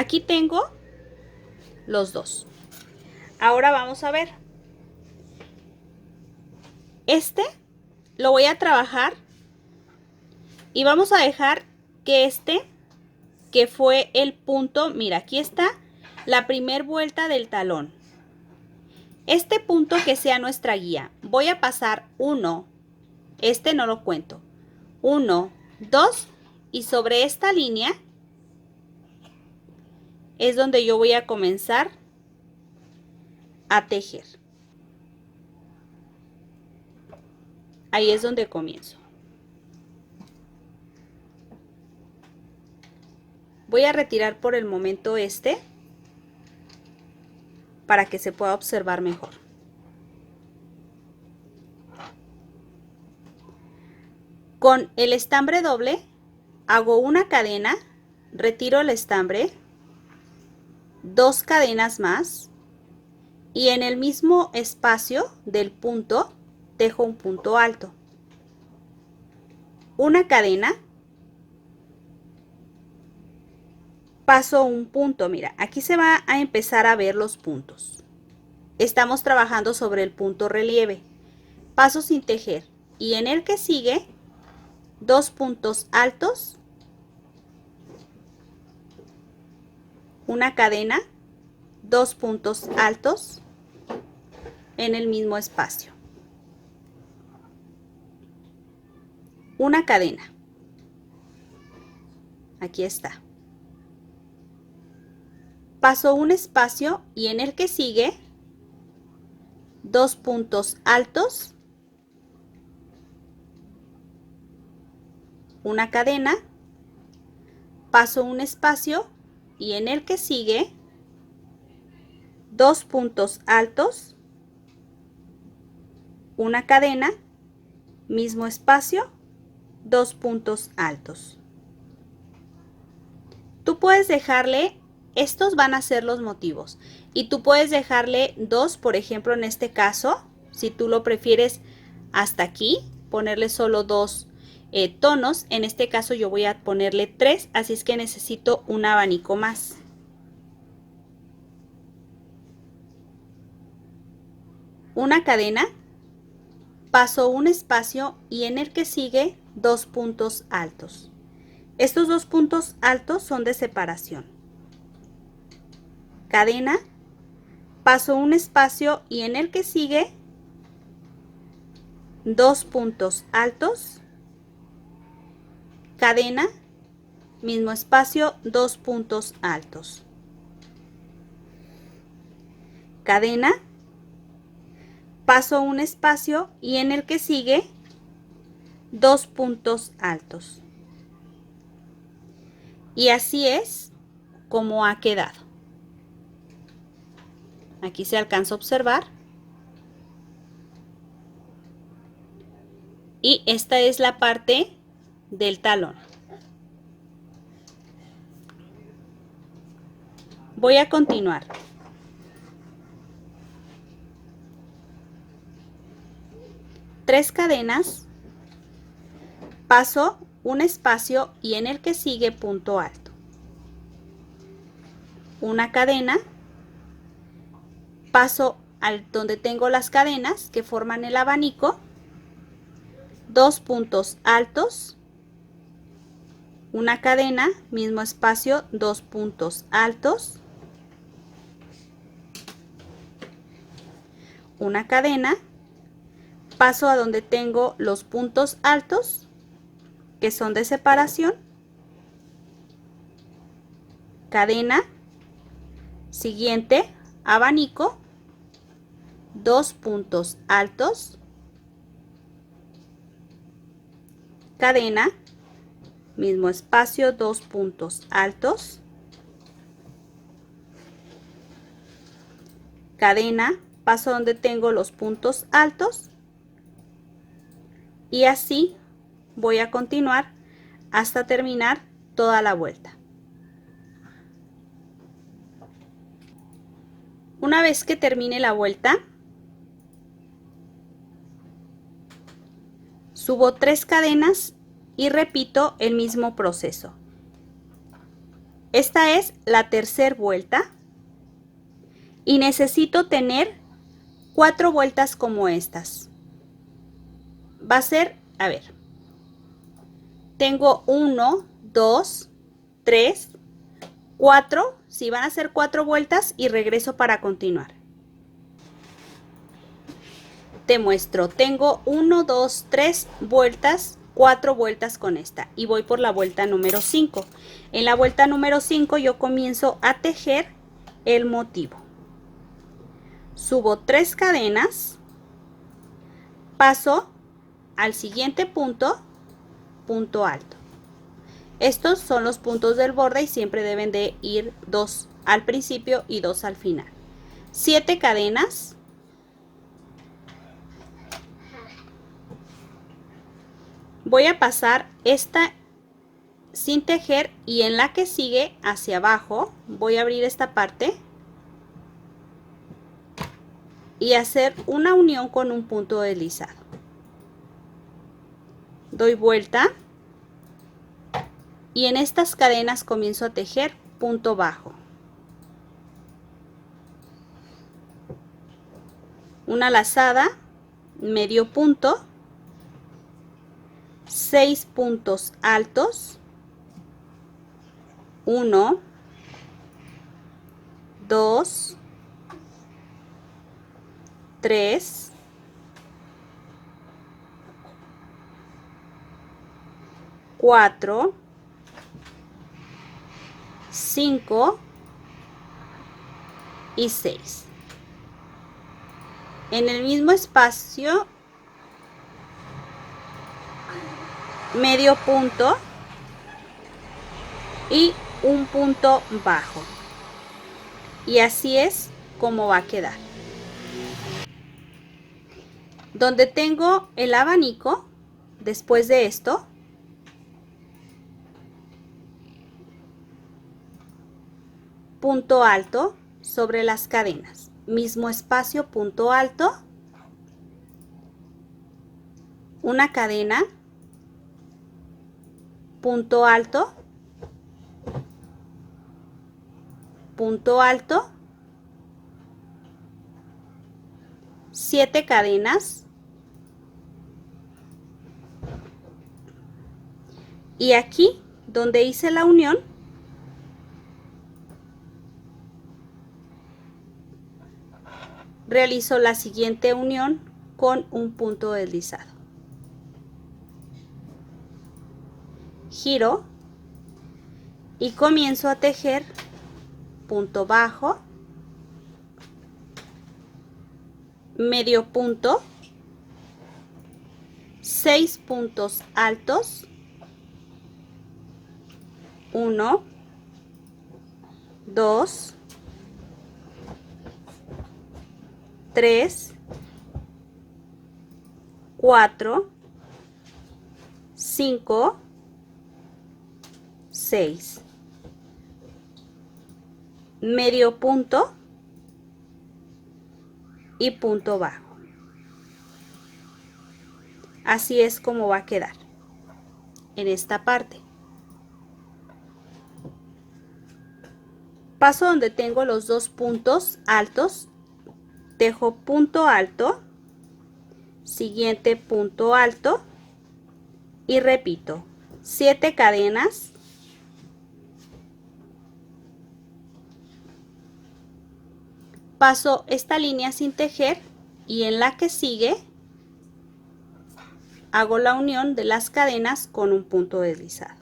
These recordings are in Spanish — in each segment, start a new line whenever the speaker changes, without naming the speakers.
Aquí tengo los dos. Ahora vamos a ver. Este lo voy a trabajar y vamos a dejar que que fue el punto, mira, aquí está la primer vuelta del talón. Este punto que sea nuestra guía. Voy a pasar uno, este no lo cuento. 1, 2 y sobre esta línea es donde yo voy a comenzar a tejer. Ahí es donde comienzo. Voy a retirar por el momento este para que se pueda observar mejor. Con el estambre doble hago una cadena, retiro el estambre, 2 cadenas más y en el mismo espacio del punto tejo un punto alto. Una cadena, paso un punto, mira, aquí se va a empezar a ver los puntos. Estamos trabajando sobre el punto relieve. Paso sin tejer y en el que sigue 2 puntos altos, una cadena, 2 puntos altos en el mismo espacio, una cadena, aquí está, paso un espacio y en el que sigue 2 puntos altos, una cadena, paso un espacio y en el que sigue 2 puntos altos, una cadena, mismo espacio, 2 puntos altos. Tú puedes dejarle, estos van a ser los motivos, y tú puedes dejarle 2, por ejemplo, en este caso, si tú lo prefieres hasta aquí, ponerle solo 2 tonos. En este caso yo voy a ponerle 3, así es que necesito un abanico más. Una cadena, paso un espacio y en el que sigue 2 puntos altos. Estos 2 puntos altos son de separación. Cadena, paso un espacio y en el que sigue 2 puntos altos, cadena, mismo espacio, 2 puntos altos, cadena, paso un espacio y en el que sigue 2 puntos altos. Y así es como ha quedado. Aquí se alcanza a observar. Y esta es la parte del talón. Voy a continuar. Tres cadenas, paso un espacio y en el que sigue punto alto. Una cadena, paso al donde tengo las cadenas que forman el abanico, 2 puntos altos, una cadena, mismo espacio, 2 puntos altos, una cadena, paso a donde tengo los puntos altos que son de separación, cadena, siguiente, abanico, 2 puntos altos, cadena, mismo espacio, 2 puntos altos, cadena, paso donde tengo los puntos altos y así voy a continuar hasta terminar toda la vuelta. Una vez que termine la vuelta, subo 3 cadenas y repito el mismo proceso. Esta es la tercera vuelta y necesito tener 4 vueltas como estas. Va a ser, a ver, tengo 1, 2, 3, 4, si van a ser 4 vueltas y regreso para continuar. Te muestro, tengo 1, 2, 3 vueltas, 4 vueltas con esta y voy por la vuelta número 5. En la vuelta número 5 yo comienzo a tejer el motivo. Subo 3 cadenas, paso al siguiente punto, punto alto. Estos son los puntos del borde y siempre deben de ir 2 al principio y 2 al final. 7 cadenas. Voy a pasar esta sin tejer y en la que sigue hacia abajo voy a abrir esta parte y hacer una unión con un punto deslizado. Doy vuelta y en estas cadenas comienzo a tejer punto bajo, una lazada, medio punto, 6 puntos altos, 1, 2, 3, 4, 5 y 6. En el mismo espacio, medio punto y un punto bajo. Y así es como va a quedar. Donde tengo el abanico, después de esto, punto alto sobre las cadenas, mismo espacio, punto alto, una cadena, punto alto, punto alto, 7 cadenas y aquí donde hice la unión realizo la siguiente unión con un punto deslizado. Giro y comienzo a tejer punto bajo, medio punto, 6 puntos altos, 1, 2, 3, 4, 5, 6. Medio punto y punto bajo. Así es como va a quedar en esta parte. Paso donde tengo los 2 puntos altos, tejo punto alto, siguiente punto alto y repito 7 cadenas, paso esta línea sin tejer y en la que sigue hago la unión de las cadenas con un punto deslizado.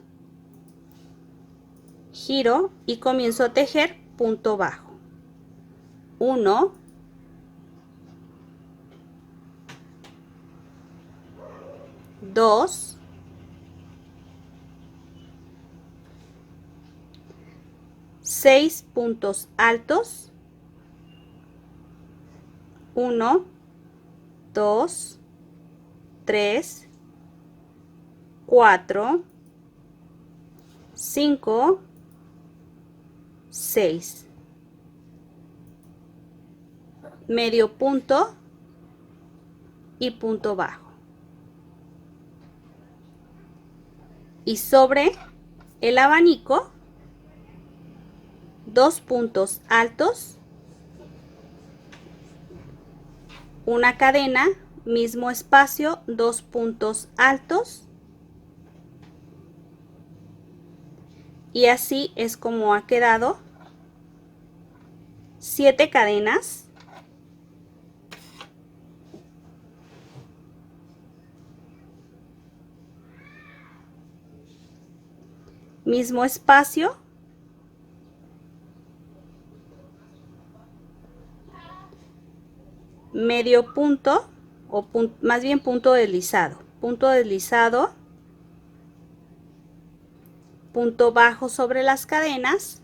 Giro y comienzo a tejer punto bajo. 1, 2, 6 puntos altos, 1, 2, 3, 4, 5, 6. Medio punto y punto bajo. Y sobre el abanico 2 puntos altos, una cadena, mismo espacio, 2 puntos altos, y así es como ha quedado. 7 cadenas, mismo espacio, medio punto, o más bien punto deslizado, punto bajo sobre las cadenas,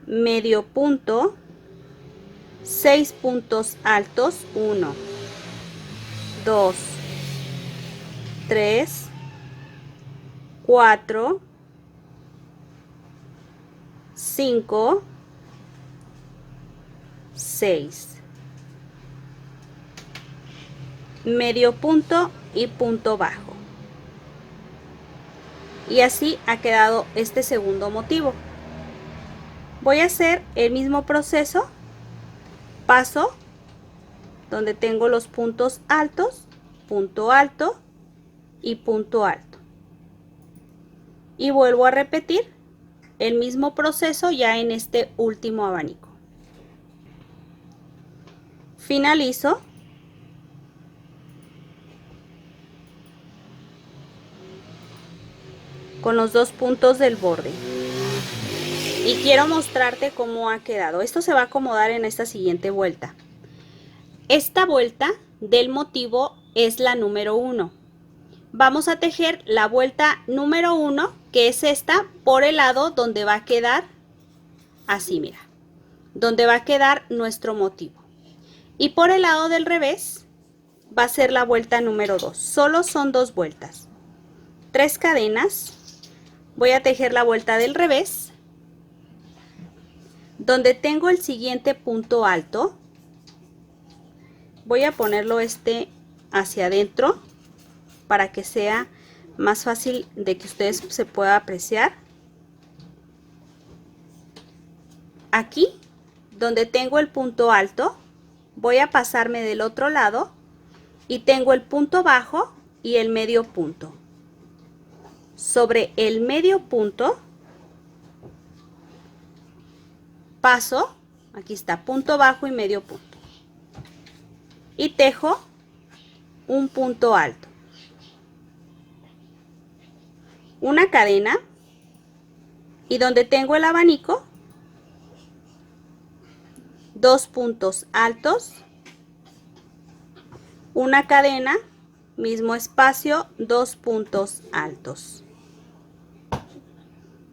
medio punto, 6 puntos altos, 1, 2, 3, 4, 5, 6. Medio punto y punto bajo. Y así ha quedado este segundo motivo. Voy a hacer el mismo proceso. Paso donde tengo los puntos altos, punto alto y punto alto. Y vuelvo a repetir el mismo proceso ya en este último abanico. Finalizo. Con los 2 puntos del borde. Y quiero mostrarte cómo ha quedado. Esto se va a acomodar en esta siguiente vuelta. Esta vuelta del motivo es la número 1. Vamos a tejer la vuelta número 1, que es esta, por el lado donde va a quedar así, mira, donde va a quedar nuestro motivo. Y por el lado del revés va a ser la vuelta número 2. Solo son 2 vueltas. 3 cadenas. Voy a tejer la vuelta del revés, donde tengo el siguiente punto alto. Voy a ponerlo hacia adentro para que sea más fácil de que ustedes se pueda apreciar. Aquí, donde tengo el punto alto, voy a pasarme del otro lado y tengo el punto bajo y el medio punto. Sobre el medio punto paso, aquí está, punto bajo y medio punto, y tejo un punto alto, una cadena, y donde tengo el abanico, 2 puntos altos, una cadena, mismo espacio, 2 puntos altos,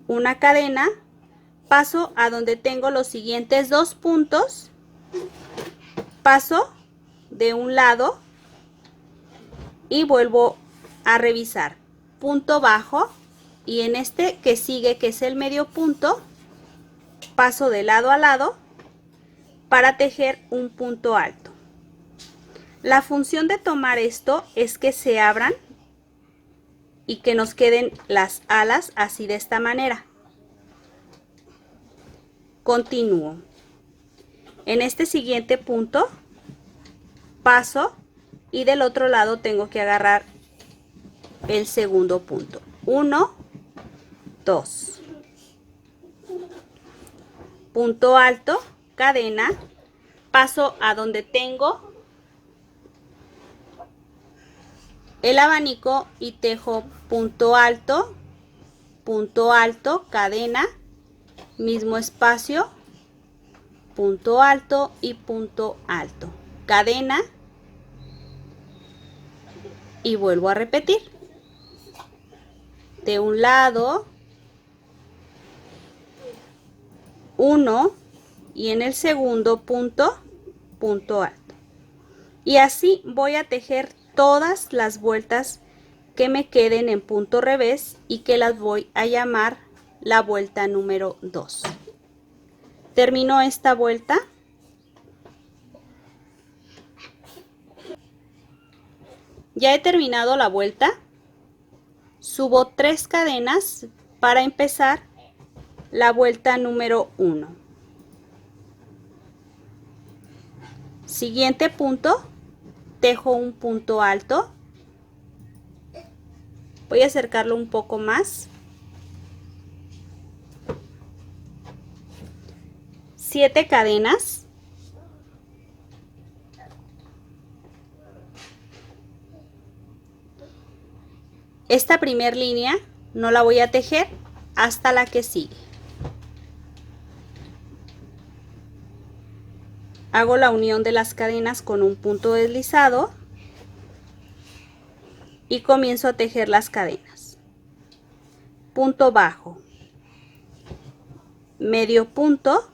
una cadena, paso a donde tengo los siguientes 2 puntos, paso de un lado y vuelvo a revisar, punto bajo, y en este que sigue, que es el medio punto, paso de lado a lado para tejer un punto alto. La función de tomar esto es que se abran y que nos queden las alas así, de esta manera. Continúo. En este siguiente punto paso y del otro lado tengo que agarrar el segundo punto. 1, 2. Punto alto, cadena, paso a donde tengo el abanico y tejo punto alto, cadena, mismo espacio, punto alto y punto alto, cadena, y vuelvo a repetir. De un lado, 1, y en el segundo punto, punto alto. Y así voy a tejer todas las vueltas que me queden en punto revés y que las voy a llamar la vuelta número 2. Termino esta vuelta. Ya he terminado la vuelta. Subo 3 cadenas para empezar la vuelta número 1. Siguiente punto, tejo un punto alto. Voy a acercarlo un poco más. 7 cadenas. Esta primera línea no la voy a tejer hasta la que sigue. Hago la unión de las cadenas con un punto deslizado y comienzo a tejer las cadenas. Punto bajo, medio punto,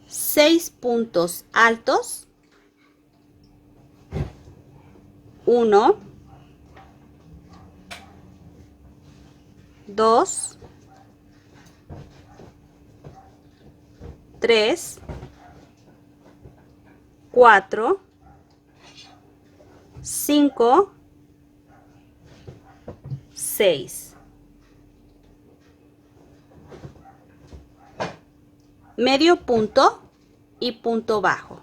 6 puntos altos, 1, 2, 3, 4, 5, 6. Medio punto y punto bajo.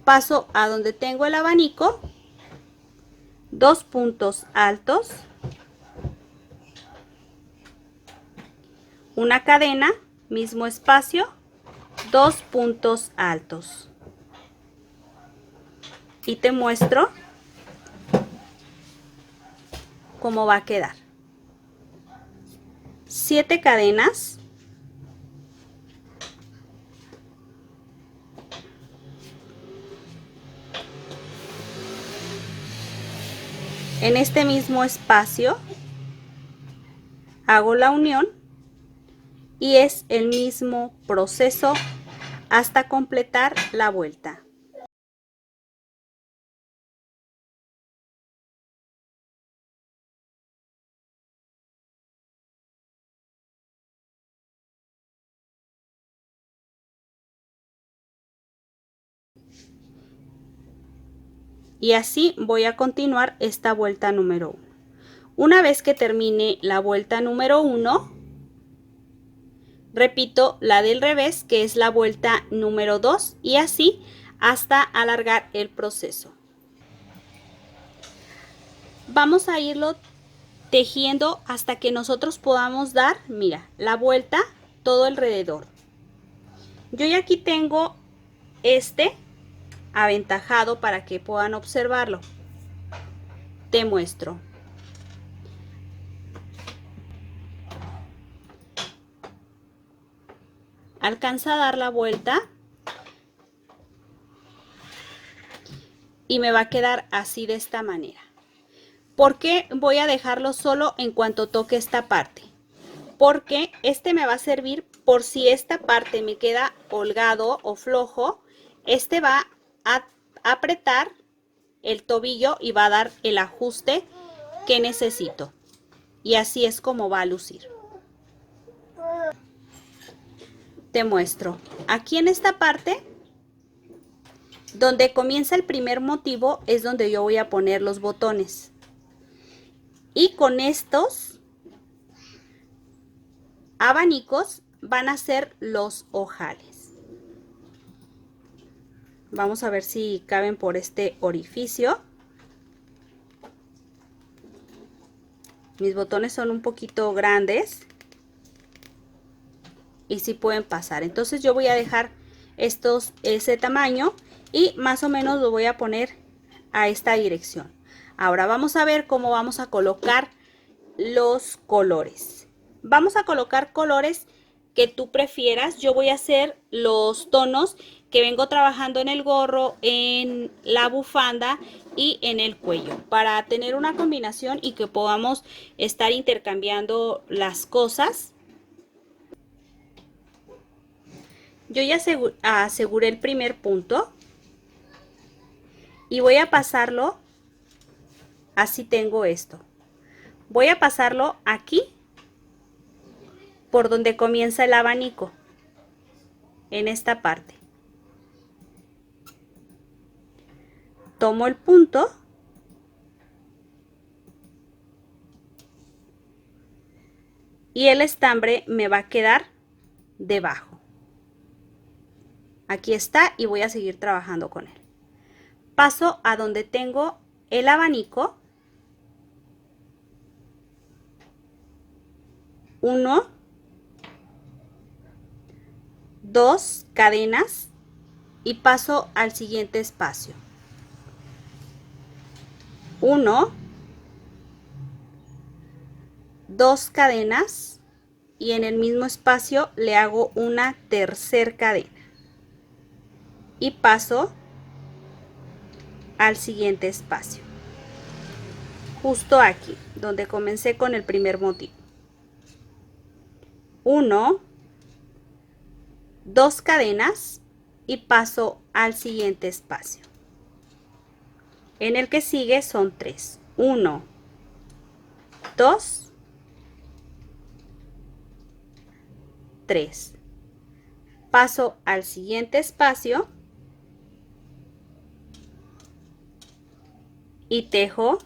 Paso a donde tengo el abanico, 2 puntos altos, una cadena, mismo espacio, 2 puntos altos. Y te muestro cómo va a quedar. 7 cadenas. En este mismo espacio hago la unión y es el mismo proceso hasta completar la vuelta. Y así voy a continuar esta vuelta número 1. Una vez que termine la vuelta número 1, repito la del revés, que es la vuelta número 2, y así hasta alargar el proceso. Vamos a irlo tejiendo hasta que nosotros podamos dar, mira, la vuelta todo alrededor. Yo ya aquí tengo este aventajado para que puedan observarlo. Te muestro. Alcanza a dar la vuelta y me va a quedar así, de esta manera. ¿Por qué voy a dejarlo solo en cuanto toque esta parte? Porque este me va a servir por si esta parte me queda holgado o flojo. Este va a apretar el tobillo y va a dar el ajuste que necesito. Y así es como va a lucir. Te muestro. Aquí en esta parte, donde comienza el primer motivo, es donde yo voy a poner los botones. Y con estos abanicos van a ser los ojales. Vamos a ver si caben por este orificio. Mis botones son un poquito grandes y sí pueden pasar. Entonces yo voy a dejar estos ese tamaño y más o menos lo voy a poner a esta dirección. Ahora vamos a ver cómo vamos a colocar los colores. Vamos a colocar colores que tú prefieras. Yo voy a hacer los tonos que vengo trabajando en el gorro, en la bufanda y en el cuello, para tener una combinación y que podamos estar intercambiando las cosas. Yo ya aseguré el primer punto y voy a pasarlo, así tengo esto. Voy a pasarlo aquí por donde comienza el abanico, en esta parte. Tomo el punto y el estambre me va a quedar debajo. Aquí está y voy a seguir trabajando con él. Paso a donde tengo el abanico. 1, 2 cadenas y paso al siguiente espacio. 1, 2 cadenas y en el mismo espacio le hago una tercera cadena y paso al siguiente espacio, justo aquí donde comencé con el primer motivo. 1, 2 cadenas y paso al siguiente espacio. En el que sigue son 3. 1, 2, 3. Paso al siguiente espacio y tejo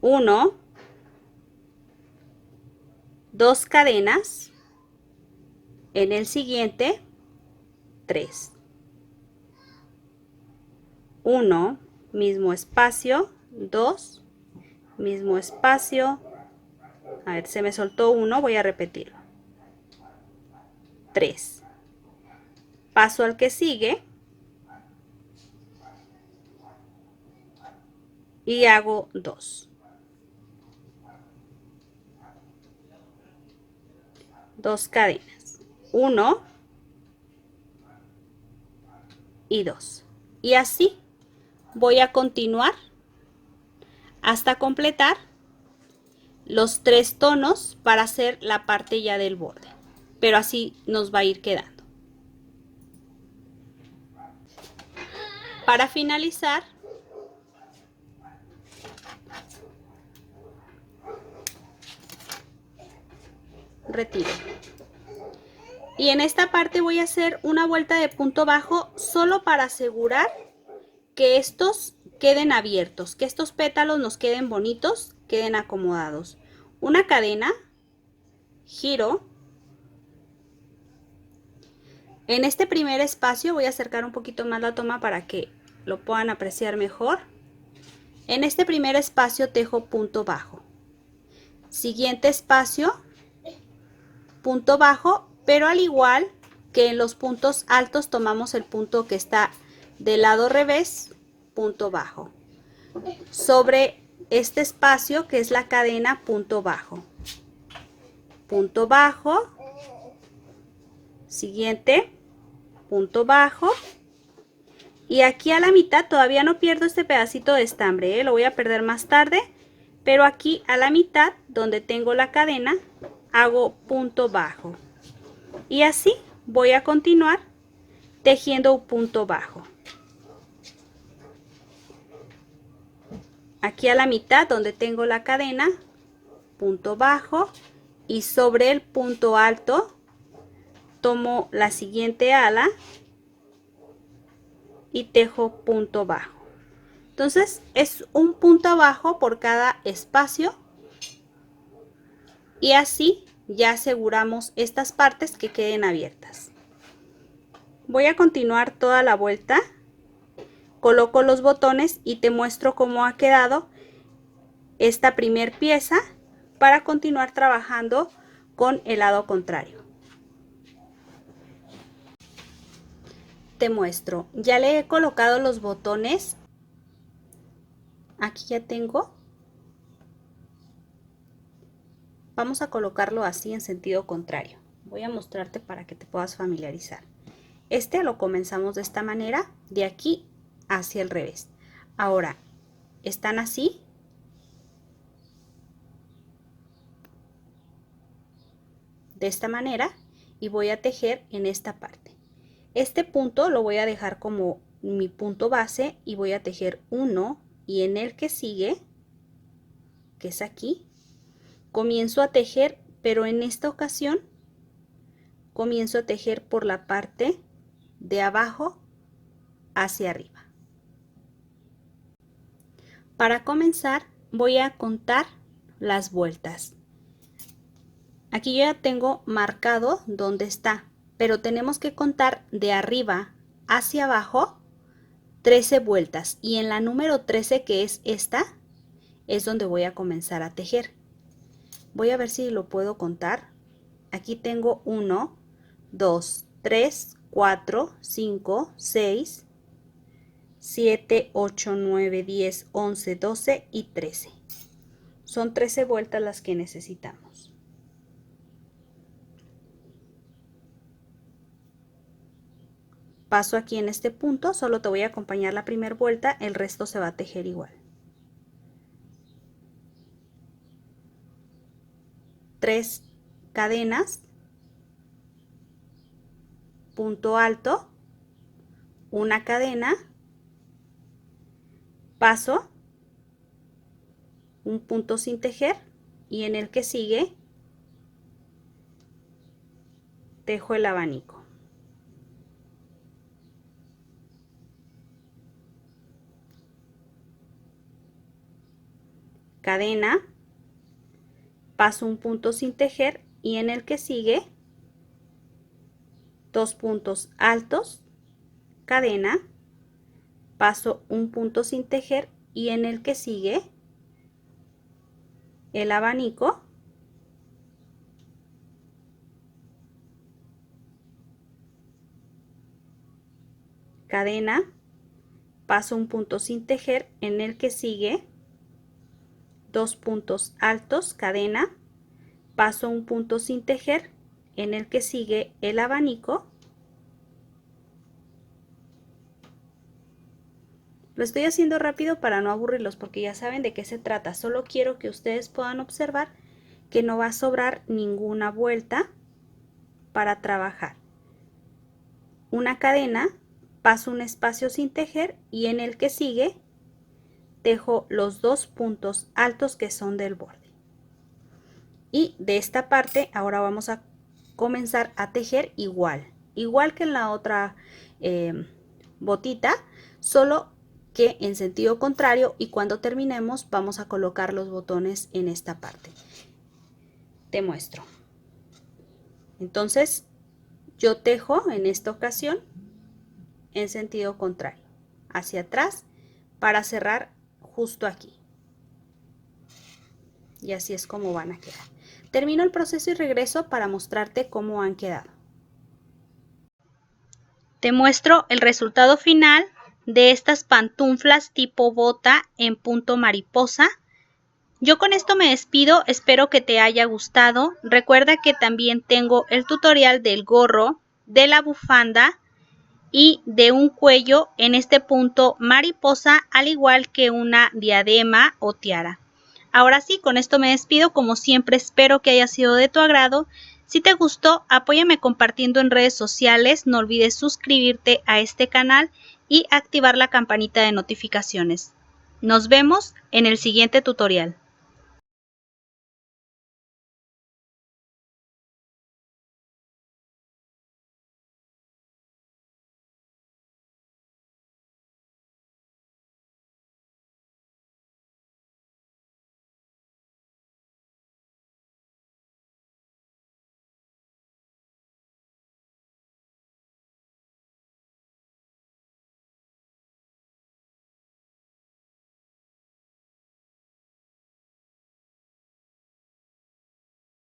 1, 2 cadenas, en el siguiente 3. 1, mismo espacio, 2, mismo espacio. A ver, se me soltó uno, voy a repetirlo. 3. Paso al que sigue y hago 2. 2 cadenas. 1 y 2. Y así voy a continuar hasta completar los 3 tonos para hacer la parte ya del borde. Pero así nos va a ir quedando. Para finalizar, retiro. Y en esta parte voy a hacer una vuelta de punto bajo solo para asegurar que estos queden abiertos, que estos pétalos nos queden bonitos, queden acomodados. Una cadena, giro. En este primer espacio voy a acercar un poquito más la toma para que lo puedan apreciar mejor. En este primer espacio tejo punto bajo. Siguiente espacio, punto bajo, pero al igual que en los puntos altos tomamos el punto que está del lado revés, punto bajo. Sobre este espacio que es la cadena, punto bajo. Punto bajo. Siguiente, punto bajo. Y aquí a la mitad todavía no pierdo este pedacito de estambre, lo voy a perder más tarde. Pero aquí a la mitad, donde tengo la cadena, hago punto bajo. Y así voy a continuar tejiendo un punto bajo. Aquí a la mitad, donde tengo la cadena, punto bajo. Y sobre el punto alto, tomo la siguiente ala y tejo punto bajo. Entonces es un punto bajo por cada espacio y así ya aseguramos estas partes que queden abiertas. Voy a continuar toda la vuelta, coloco los botones y te muestro cómo ha quedado esta primer pieza para continuar trabajando con el lado contrario. Te muestro, ya le he colocado los botones. Aquí ya tengo. Vamos a colocarlo así en sentido contrario. Voy a mostrarte para que te puedas familiarizar. Este lo comenzamos de esta manera, de aquí hacia el revés. Ahora, están así. De esta manera y voy a tejer en esta parte. Este punto lo voy a dejar como mi punto base y voy a tejer uno y en el que sigue, que es aquí, comienzo a tejer, pero en esta ocasión comienzo a tejer por la parte de abajo hacia arriba. Para comenzar voy a contar las vueltas. Aquí yo ya tengo marcado dónde está, pero tenemos que contar de arriba hacia abajo 13 vueltas, y en la número 13, que es esta, es donde voy a comenzar a tejer. Voy a ver si lo puedo contar. Aquí tengo 1, 2, 3, 4, 5, 6, 7, 8, 9, 10, 11, 12 y 13. Son 13 vueltas las que necesitamos. Paso aquí en este punto, solo te voy a acompañar la primera vuelta, el resto se va a tejer igual. 3 cadenas, punto alto, una cadena, paso, un punto sin tejer, y en el que sigue tejo el abanico. Cadena, paso un punto sin tejer, y en el que sigue 2 puntos altos, cadena, paso un punto sin tejer, y en el que sigue el abanico, cadena, paso un punto sin tejer, en el que sigue 2 puntos altos, cadena, paso un punto sin tejer, en el que sigue el abanico. Lo estoy haciendo rápido para no aburrirlos, porque ya saben de qué se trata. Solo quiero que ustedes puedan observar que no va a sobrar ninguna vuelta para trabajar. Una cadena, paso un espacio sin tejer, y en el que sigue tejo los 2 puntos altos que son del borde. Y de esta parte ahora vamos a comenzar a tejer igual que en la otra botita, solo que en sentido contrario, y cuando terminemos vamos a colocar los botones en esta parte. Te muestro. Entonces yo tejo en esta ocasión en sentido contrario, hacia atrás, para cerrar justo aquí. Y así es como van a quedar. Termino el proceso y regreso para mostrarte cómo han quedado. Te muestro el resultado final de estas pantuflas tipo bota en punto mariposa. Yo con esto me despido, espero que te haya gustado. Recuerda que también tengo el tutorial del gorro, de la bufanda y de un cuello en este punto mariposa, al igual que una diadema o tiara. Ahora sí, con esto me despido. Como siempre, espero que haya sido de tu agrado. Si te gustó, apóyame compartiendo en redes sociales. No olvides suscribirte a este canal y activar la campanita de notificaciones. Nos vemos en el siguiente tutorial.